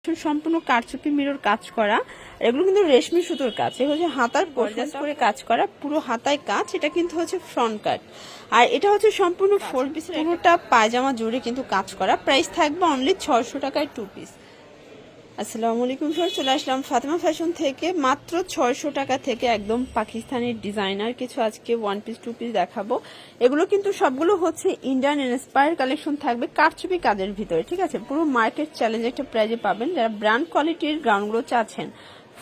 সম্পূর্ণ কারচুপি মিরর কাজ করা। এগুলো কিন্তু রেশমি সুতোর কাজ। এগুলো হচ্ছে হাতার গর্জাস করে কাজ করা, পুরো হাতায় কাজ। এটা কিন্তু হচ্ছে ফ্রন্ট কাট, আর এটা হচ্ছে সম্পূর্ণ 4 পিস, পুরোটা পায়জামা জুড়ে কিন্তু কাজ করা। প্রাইস থাকবে অনলি 600 টাকায় 2 পিস। আসসালামু আলাইকুম স্যার, চলে আসলাম ফাতেমা ফ্যাশন থেকে। মাত্র 600 টাকা থেকে একদম পাকিস্তানি ডিজাইনার কিছু আজকে 1 পিস 2 পিস দেখাবো। এগুলো কিন্তু সবগুলো হচ্ছে ইন্ডিয়ান ইন্সপায়ার কালেকশন থাকবে কারচুপি কাজের ভিতরে, ঠিক আছে। পুরো মার্কেট চ্যালেঞ্জ একটা প্রাইজে পাবেন। যারা ব্র্যান্ড কোয়ালিটির গ্রাউন্ডগুলো চাচ্ছেন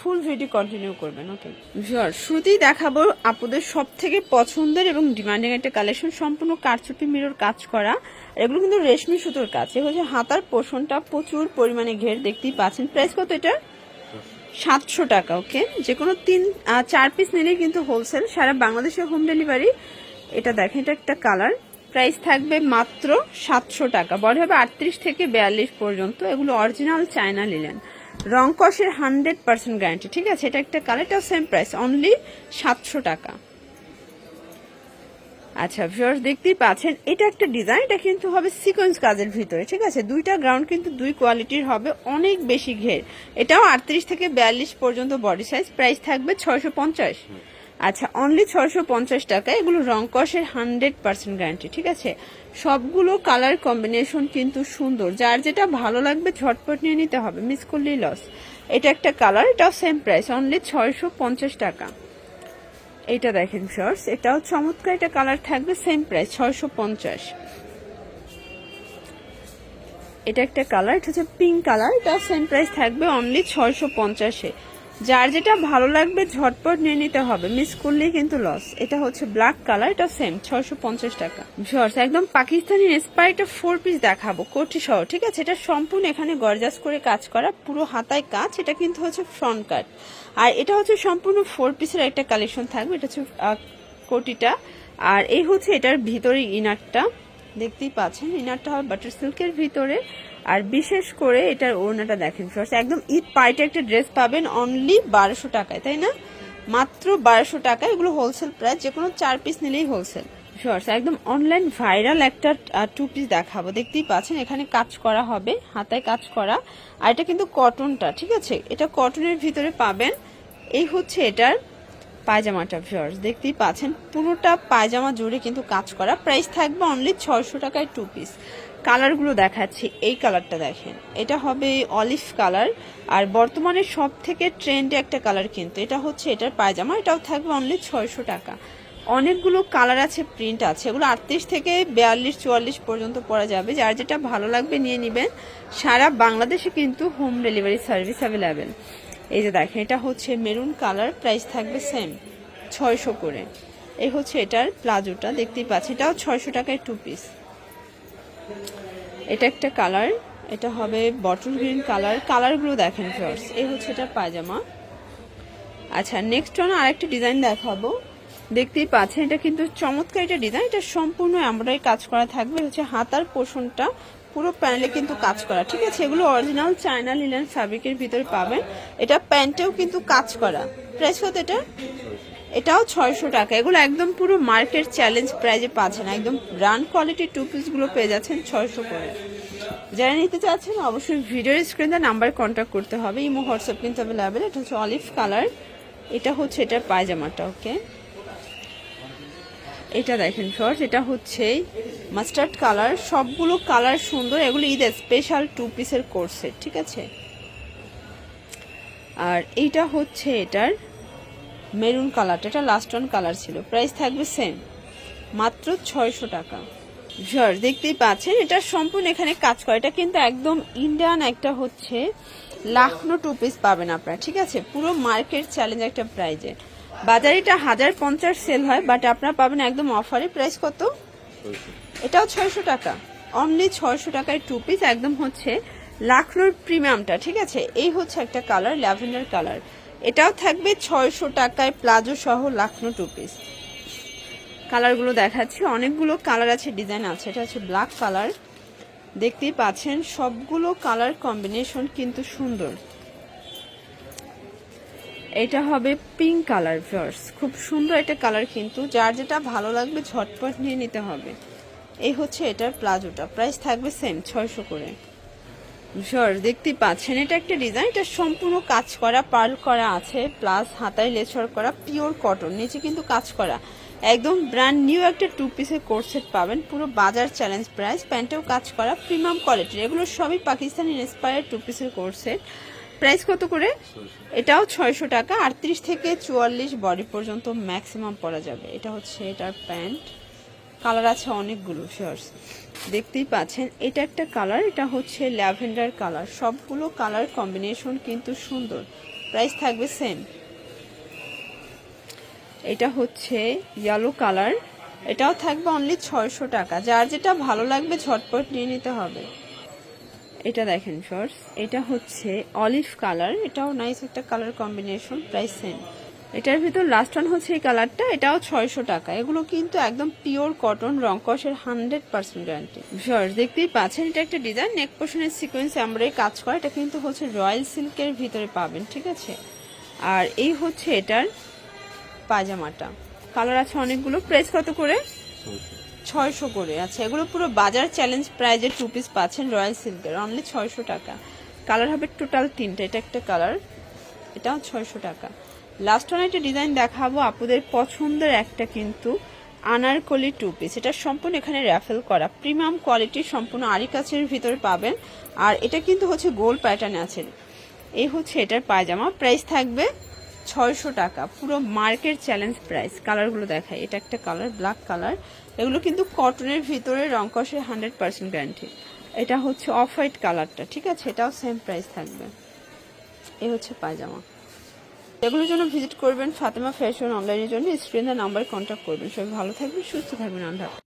ফুল ভিডিও কন্টিনিউ করবেন। ওকে ভিউয়ার, শুরুতেই দেখাবো আপনাদের সব থেকে পছন্দের এবং ডিমান্ডিং একটা কালেকশন, সম্পূর্ণ কারচুপি মিরর কাজ করা। এগুলো কিন্তু রেশমি সুতোর কাজ। এগুলো হচ্ছে হাতার পোর্শনটা প্রচুর পরিমাণে ঘের, দেখতেই পাচ্ছেন। প্রাইস কত এটা? 700 টাকা। ওকে, যে কোনো 3-4 পিস নিলেই কিন্তু হোলসেল, সারা বাংলাদেশে হোম ডেলিভারি। এটা দেখেন, এটা একটা কালার। প্রাইস থাকবে মাত্র 700 টাকা। বড় হবে 38 থেকে 42 পর্যন্ত। এগুলো অরিজিনাল চায়না লিলেন, রং কষের 100% গ্যারান্টি, ঠিক আছে। এটা একটা কালার, এটাও সেম প্রাইস, অনলি 700 টাকা। আচ্ছা ভিউয়ার্স, দেখতেই পাচ্ছেন এটা একটা ডিজাইন। এটা কিন্তু হবে সিকোয়েন্স কাজের ভিতরে, ঠিক আছে। দুইটা গ্রাউন্ড কিন্তু দুই কোয়ালিটির হবে, অনেক বেশি ঘের। এটাও 38 থেকে 42 পর্যন্ত বডি সাইজ। প্রাইস থাকবে 650। আচ্ছা, অনলি 650 টাকা। এগুলো রং কষের 100% গ্যারান্টি, ঠিক আছে। সবগুলো কালার কম্বিনেশন কিন্তু সুন্দর, যার যেটা ভালো লাগবে ঝটপট নিয়ে নিতে হবে, মিস করলেই লস। এটা একটা কালার, এটাও সেম প্রাইস, অনলি 650 টাকা। এটা দেখেন শর্টস, এটাও চমৎকার, এটা কালার থাকবে সেম প্রাইস 650। এটা একটা কালার, এটা হচ্ছে পিঙ্ক কালার, এটাও সেম প্রাইস থাকবে অনলি 650-এ। যার যেটা ভালো লাগবে ঝটপট নিয়ে নিতে হবে, মিস করলেই কিন্তু লস। এটা হচ্ছে ব্ল্যাক কালার, এটা সেম 650 টাকা। শর্টস একদম পাকিস্তানি ইন্সপায়ার একটা 4 পিস দেখাবো কোটি সহ, ঠিক আছে। এটা সম্পূর্ণ এখানে গর্জাস করে কাজ করা, পুরো হাতায় কাজ। এটা কিন্তু হচ্ছে ফ্রন্ট কাট, আর এটা হচ্ছে সম্পূর্ণ 4 পিসের একটা কালেকশন থাকবে। এটা হচ্ছে কোটিটা, আর এই হচ্ছে এটার ভিতরে ইনারটা, দেখতেই পাচ্ছেন। ইনারটা হবে বাটার সিল্কের ভিতরে, আর বিশেষ করে এটার ওড়নাটা দেখেন ফ্রেন্ডস, একদম ঈদ পার্টি একটা ড্রেস পাবেন অনলি 1200 টাকায়, তাই না? মাত্র 1200 টাকা। এগুলো হোলসেল প্রাইস, যে কোনো 4 পিস নিলেই হোলসেল। শর্টস একদম অনলাইন ভাইরাল একটা 2 পিস দেখাবো, দেখতেই পাচ্ছেন। এখানে কাজ করা হবে, হাতায় কাজ করা, আর এটা কিন্তু কটনটা, ঠিক আছে। এটা কটনের ভিতরে পাবেন। এই হচ্ছে এটার পায়জামাটা ভিউয়ার্স, দেখতেই পাচ্ছেন। পুরোটা পায়জামা জুড়ে কিন্তু কাজ করা। প্রাইস থাকবে অনলি 600 টাকায় 2 পিস। কালারগুলো দেখাচ্ছি, এই কালারটা দেখেন, এটা হবে অলিভ কালার, আর বর্তমানে সব থেকে ট্রেন্ডে একটা কালার কিন্তু। এটা হচ্ছে এটার পায়জামা, এটাও থাকবে অনলি 600 টাকা। অনেকগুলো কালার আছে, প্রিন্ট আছে, এগুলো 38 থেকে 42-44 পর্যন্ত পরা যাবে। যার যেটা ভালো লাগবে নিয়ে নেবেন। সারা বাংলাদেশে কিন্তু হোম ডেলিভারি সার্ভিস অ্যাভেলেবেল। এই যে দেখেন, এটা হচ্ছে মেরুন কালার, প্রাইস থাকবে সেম 600 করে। এই হচ্ছে এটার প্লাজোটা, দেখতেই পাচ্ছি, এটাও 600 টাকায় 2 পিস। এটা একটা কালার, এটা হবে বটল গ্রিন কালার। কালারগুলো দেখেন ফ্রেন্ডস, এই হচ্ছে এটার পায়জামা। আচ্ছা, নেক্সট ওয়ান আরেকটা ডিজাইন দেখাবো, দেখতেই পাচ্ছেন। এটা কিন্তু চমৎকার একটা ডিজাইন, এটা সম্পূর্ণ এমব্রয়ডারি কাজ করা থাকবে। হচ্ছে হাতার পোর্শনটা পুরো প্যানেলে কিন্তু কাজ করা, ঠিক আছে। এগুলো অরিজিনাল চায়না লিনেন ফ্যাব্রিকের ভিতরে পাবেন। এটা প্যান্টেও কিন্তু কাজ করা। প্রাইস কত এটা? এটাও 600 টাকা। এগুলো একদম পুরো মার্কেট চ্যালেঞ্জ প্রাইজে পাচ্ছেন, একদম ব্র্যান্ড কোয়ালিটির 2 পিসগুলো পেয়ে যাচ্ছেন 600 করে। যারা নিতে চাচ্ছেন অবশ্যই ভিডিওর স্ক্রিনে নাম্বার কন্ট্যাক্ট করতে হবে, ইমো হোয়াটসঅ্যাপ কিন্তু অ্যাভেলেবেল। এটা হচ্ছে অলিভ কালার, এটা হচ্ছে এটার পায়জামাটা। ওকে, এটা দেখেন শর্টস, এটা হচ্ছে মাস্টার্ড কালার। সবগুলো কালার সুন্দর, এগুলো ঈদ স্পেশাল 2 পিসের কোর্সেট, ঠিক আছে। আর এইটা হচ্ছে এটার মেরুন কালারটা, এটা লাস্ট ওয়ান কালার ছিল। প্রাইস থাকবে সেম, মাত্র 600 টাকা। ভিউয়ার্স দেখতেই পাচ্ছেন, এটা সম্পূর্ণ এখানে কাজ করে। এটা কিন্তু একদম ইন্ডিয়ান একটা হচ্ছে লাখনো 2 পিস পাবেন আপনারা, ঠিক আছে। পুরো মার্কেট চ্যালেঞ্জ একটা প্রাইজে। বাজারে এটা 1050 সেল হয়, বাট আপনারা পাবেন একদম অফারে। প্রাইস কত? এটাও 600 টাকা, অনলি 600 টাকায় 2 পিস। একদম হচ্ছে লাখনোর প্রিমিয়ামটা, ঠিক আছে। এই হচ্ছে একটা কালার, ল্যাভেন্ডার কালার, এটাও থাকবে 600 টাকায় প্লাজো সহ লাখনো 2 পিস। কালারগুলো দেখাচ্ছি, অনেকগুলো কালার আছে, ডিজাইন আছে। এটা হচ্ছে ব্ল্যাক কালার, দেখতেই পাচ্ছেন। সবগুলো কালার কম্বিনেশন কিন্তু সুন্দর। এটা হবে পিঙ্ক কালার ভিউয়ার্স, খুব সুন্দর একটা কালার কিন্তু। যার যেটা ভালো লাগবে ঝটপট নিয়ে নিতে হবে। এই হচ্ছে এটার প্লাজোটা, প্রাইস থাকবে সেম 600 করে। ভিউয়ার্স দেখতেই পাচ্ছেন, এটা একটা ডিজাইন, এটা সম্পূর্ণ কাজ করা, পার্ল করা আছে, প্লাস হাতায় লেচার করা, পিওর কটন, নিচে কিন্তু কাজ করা, একদম ব্র্যান্ড নিউ একটা 2 পিসের কোট সেট পাবেন, পুরো বাজার চ্যালেঞ্জ প্রাইস, প্যান্টেও কাজ করা, প্রিমিয়াম কোয়ালিটির, এগুলো সবই পাকিস্তানি ইন্সপায়ার্ড 2 পিসের কোট সেট। প্রাইস কত করে? এটাও 600 টাকা, 38 থেকে 44 বডি পর্যন্ত ম্যাক্সিমাম পরা যাবে। এটা হচ্ছে এটার প্যান্ট, কালার আছে অনেকগুলো ভিউয়ার্স দেখতেই পাচ্ছেন। এটা একটা কালার, এটা হচ্ছে ল্যাভেন্ডার কালার, সবগুলো কালার কম্বিনেশন কিন্তু সুন্দর, প্রাইস থাকবে সেম। এটা হচ্ছে ইয়েলো কালার, এটাও থাকবে অনলি 600 টাকা, যার যেটা ভালো লাগবে ঝটপট নিয়ে নিতে হবে। এটা দেখেন শর্টস, এটা হচ্ছে অলিভ কালার, এটাও নাইস একটা কালার কম্বিনেশন, প্রাইস সেম। এটার ভিতর লাস্ট ওয়ান হচ্ছে এই কালারটা, এটাও 600 টাকা। এগুলো কিন্তু একদম পিওর কটন, রংকশের 100% গ্যারান্টি। শর্টস দেখতেই পাচ্ছেন, এটা একটা ডিজাইন, নেক পোর্শনের সিকোয়েন্স আমরা কাজ করা, এটা কিন্তু হচ্ছে রয়্যাল সিল্কের ভিতরে পাবেন, ঠিক আছে। আর এই হচ্ছে এটার পায়জামাটা, কালার আছে অনেকগুলো। প্রাইস কত করে? 600 করে। আচ্ছা, এগুলো পুরো বাজার চ্যালেঞ্জ প্রাইজে 2 পিস পাচ্ছেন রয়্যাল সিল্কের, অনলি 600 টাকা। কালার হবে টোটাল 3টা, এটা একটা কালার, এটাও 600 টাকা। লাস্ট ওয়ান একটা ডিজাইন দেখাবো আপুদের পছন্দের একটা কিন্তু আনারকলি 2 পিস, এটা সম্পূর্ণ এখানে র্যাফেল করা, প্রিমিয়াম কোয়ালিটি, সম্পূর্ণ আরি কাচের ভিতরে পাবেন। আর এটা কিন্তু হচ্ছে গোল প্যাটার্নে আছে। এই হচ্ছে এটার পায়জামা, প্রাইস থাকবে 600 টাকা, পুরো মার্কেট চ্যালেঞ্জ প্রাইস। কালারগুলো দেখাই, এটা একটা কালার ব্ল্যাক কালার, এগুলো কিন্তু কটনের ভিতরে রংকশের 100% গ্যারান্টি। এটা হচ্ছে অফ হোয়াইট কালারটা, ঠিক আছে, এটাও সেম প্রাইস থাকবে। এই হচ্ছে পায়জামা। এগুলোর জন্য ভিজিট করবেন ফাতেমা ফ্যাশন অনলাইনের জন্য, স্ক্রিনের নাম্বার কন্ট্যাক্ট করবেন। সবাই ভালো থাকবেন, সুস্থ থাকবেন, আল্লাহ।